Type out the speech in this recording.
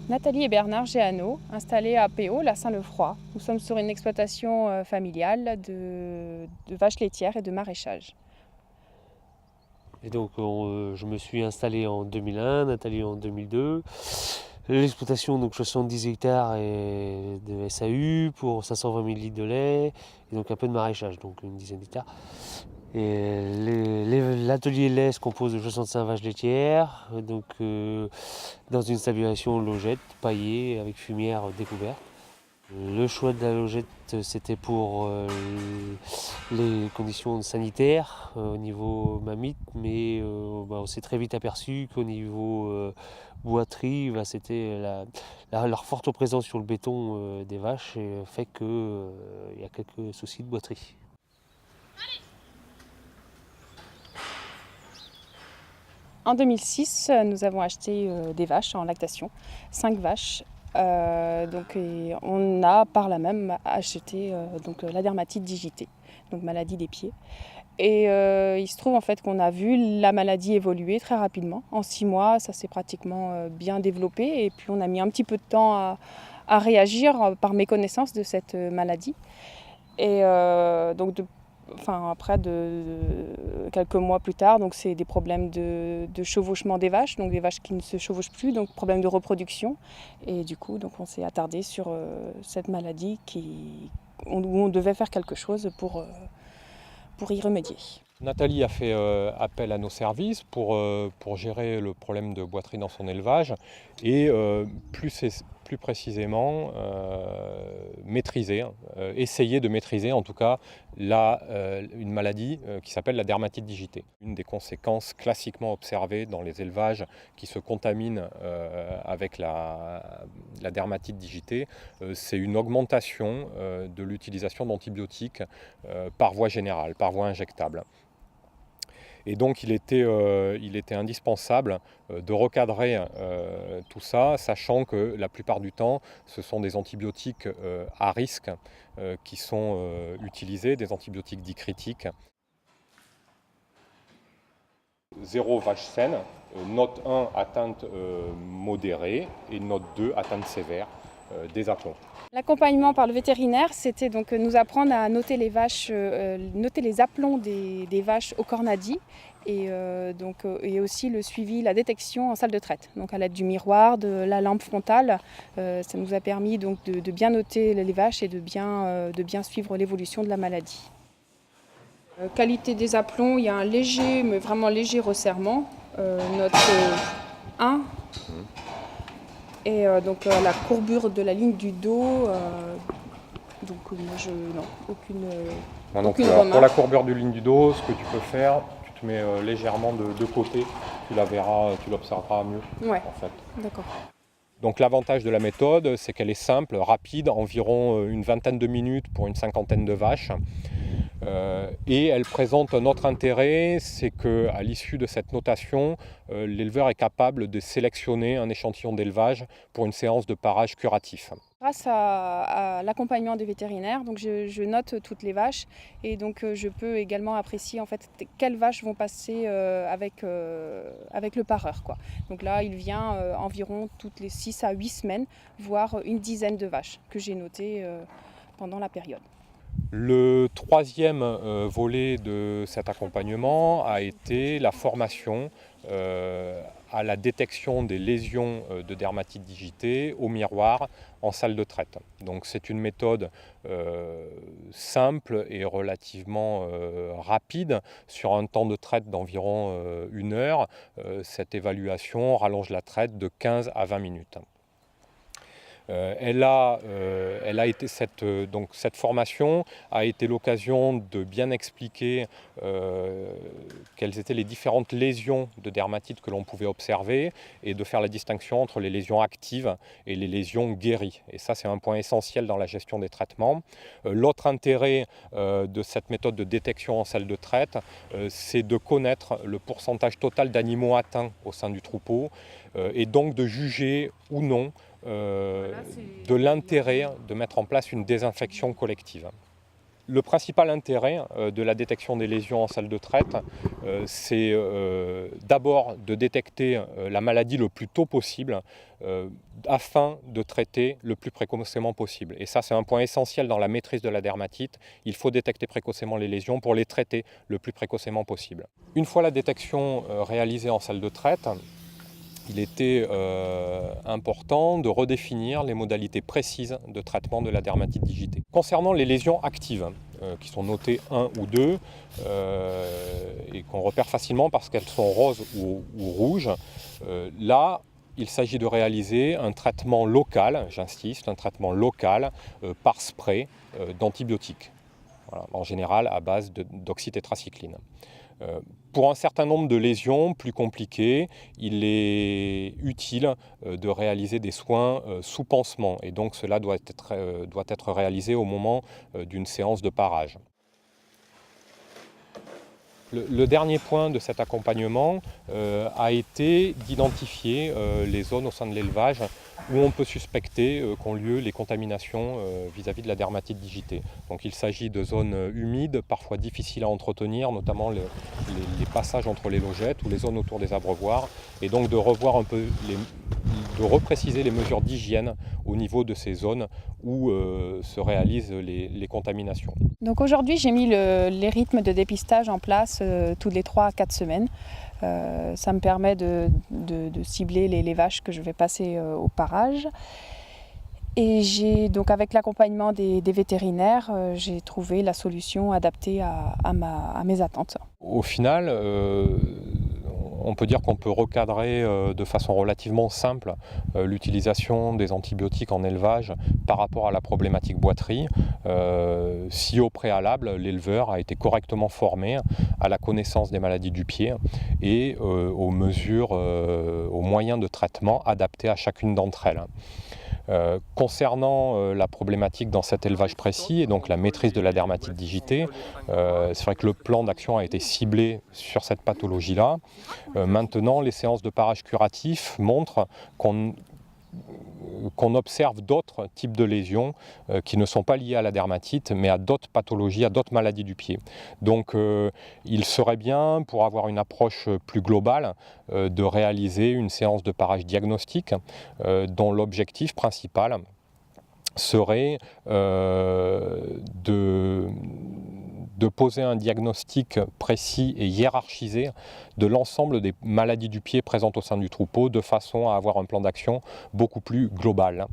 Nathalie et Bernard Géano, installés à Péau, la Saint-Lefroy. Nous sommes sur une exploitation familiale de vaches laitières et de maraîchage. Et donc je me suis installé en 2001, Nathalie en 2002. L'exploitation, donc 70 hectares et de SAU pour 520 000 litres de lait, et donc un peu de maraîchage, donc une dizaine d'hectares. Et l'atelier lait se compose de 65 vaches laitières, donc dans une stabilisation logette, paillée, avec fumière découverte. Le choix de la logette, c'était pour les conditions sanitaires au niveau mamite, mais on s'est très vite aperçu qu'au niveau boiterie, c'était leur forte présence sur le béton des vaches fait qu'il y a quelques soucis de boiterie. En 2006, nous avons acheté des vaches en lactation, 5 vaches. Et on a par là même acheté la dermatite digitée, donc maladie des pieds. Et il se trouve en fait qu'on a vu la maladie évoluer très rapidement. En 6 mois, ça s'est pratiquement bien développé. Et puis on a mis un petit peu de temps à réagir par méconnaissance de cette maladie. Et quelques mois plus tard, donc c'est des problèmes de chevauchement des vaches, donc des vaches qui ne se chevauchent plus, donc problème de reproduction. Et du coup, donc on s'est attardé sur cette maladie où on devait faire quelque chose pour y remédier. Nathalie a fait appel à nos services pour gérer le problème de boiterie dans son élevage et plus précisément maîtriser, essayer de maîtriser en tout cas une maladie qui s'appelle la dermatite digitée. Une des conséquences classiquement observées dans les élevages qui se contaminent avec la dermatite digitée, c'est une augmentation de l'utilisation d'antibiotiques par voie générale, par voie injectable. Et donc il était indispensable de recadrer tout ça, sachant que la plupart du temps, ce sont des antibiotiques à risque qui sont utilisés, des antibiotiques dits critiques. 0 vache saine, note 1 atteinte modérée et note 2 atteinte sévère des aplombs. L'accompagnement par le vétérinaire, c'était donc nous apprendre à noter les vaches, noter les aplombs des vaches au cornadi et aussi le suivi, la détection en salle de traite. Donc à l'aide du miroir, de la lampe frontale, ça nous a permis donc de bien noter les vaches et de bien suivre l'évolution de la maladie. Qualité des aplombs, il y a un léger, mais vraiment léger resserrement, note 1. Et la courbure de la ligne du dos, aucune remarque. Pour la courbure de ligne du dos, ce que tu peux faire, tu te mets légèrement de côté, tu la verras, tu l'observeras mieux. Ouais, en fait. D'accord. Donc l'avantage de la méthode, c'est qu'elle est simple, rapide, environ une vingtaine de minutes pour une cinquantaine de vaches. Et elle présente un autre intérêt, c'est qu'à l'issue de cette notation, l'éleveur est capable de sélectionner un échantillon d'élevage pour une séance de parage curatif. Grâce à l'accompagnement des vétérinaires, donc je note toutes les vaches et donc je peux également apprécier en fait quelles vaches vont passer avec le pareur, quoi. Donc là, il vient environ toutes les 6 à 8 semaines, voire une dizaine de vaches que j'ai notées pendant la période. Le troisième volet de cet accompagnement a été la formation à la détection des lésions de dermatite digitée au miroir en salle de traite. Donc c'est une méthode simple et relativement rapide sur un temps de traite d'environ 1 heure. Cette évaluation rallonge la traite de 15 à 20 minutes. Cette formation a été l'occasion de bien expliquer quelles étaient les différentes lésions de dermatite que l'on pouvait observer et de faire la distinction entre les lésions actives et les lésions guéries. Et ça, c'est un point essentiel dans la gestion des traitements. L'autre intérêt de cette méthode de détection en salle de traite, c'est de connaître le pourcentage total d'animaux atteints au sein du troupeau et donc de juger ou non de l'intérêt de mettre en place une désinfection collective. Le principal intérêt de la détection des lésions en salle de traite, c'est d'abord de détecter la maladie le plus tôt possible afin de traiter le plus précocement possible. Et ça, c'est un point essentiel dans la maîtrise de la dermatite. Il faut détecter précocement les lésions pour les traiter le plus précocement possible. Une fois la détection réalisée en salle de traite, il était important de redéfinir les modalités précises de traitement de la dermatite digitée. Concernant les lésions actives, qui sont notées 1 ou 2, et qu'on repère facilement parce qu'elles sont roses ou rouges, là, il s'agit de réaliser un traitement local, j'insiste, un traitement local par spray d'antibiotiques, voilà, en général à base d'oxytétracycline. Pour un certain nombre de lésions plus compliquées, il est utile de réaliser des soins sous pansement et donc cela doit être réalisé au moment d'une séance de parage. Le dernier point de cet accompagnement a été d'identifier les zones au sein de l'élevage où on peut suspecter qu'ont lieu les contaminations vis-à-vis de la dermatite digitée. Donc il s'agit de zones humides, parfois difficiles à entretenir, notamment les passages entre les logettes ou les zones autour des abreuvoirs, et donc de revoir un peu, de repréciser les mesures d'hygiène au niveau de ces zones où se réalisent les contaminations. Donc aujourd'hui, j'ai mis les rythmes de dépistage en place toutes les 3 à 4 semaines. Ça me permet de cibler les vaches que je vais passer au parage. Et j'ai donc avec l'accompagnement des vétérinaires, j'ai trouvé la solution adaptée à mes attentes. Au final, on peut dire qu'on peut recadrer de façon relativement simple l'utilisation des antibiotiques en élevage par rapport à la problématique boiterie, si au préalable l'éleveur a été correctement formé à la connaissance des maladies du pied et aux mesures, aux moyens de traitement adaptés à chacune d'entre elles. Concernant la problématique dans cet élevage précis et donc la maîtrise de la dermatite digitée, c'est vrai que le plan d'action a été ciblé sur cette pathologie-là. Maintenant, les séances de parage curatif montrent qu'on observe d'autres types de lésions qui ne sont pas liées à la dermatite, mais à d'autres pathologies, à d'autres maladies du pied. Donc il serait bien, pour avoir une approche plus globale, de réaliser une séance de parage diagnostique dont l'objectif principal serait de poser un diagnostic précis et hiérarchisé de l'ensemble des maladies du pied présentes au sein du troupeau de façon à avoir un plan d'action beaucoup plus global.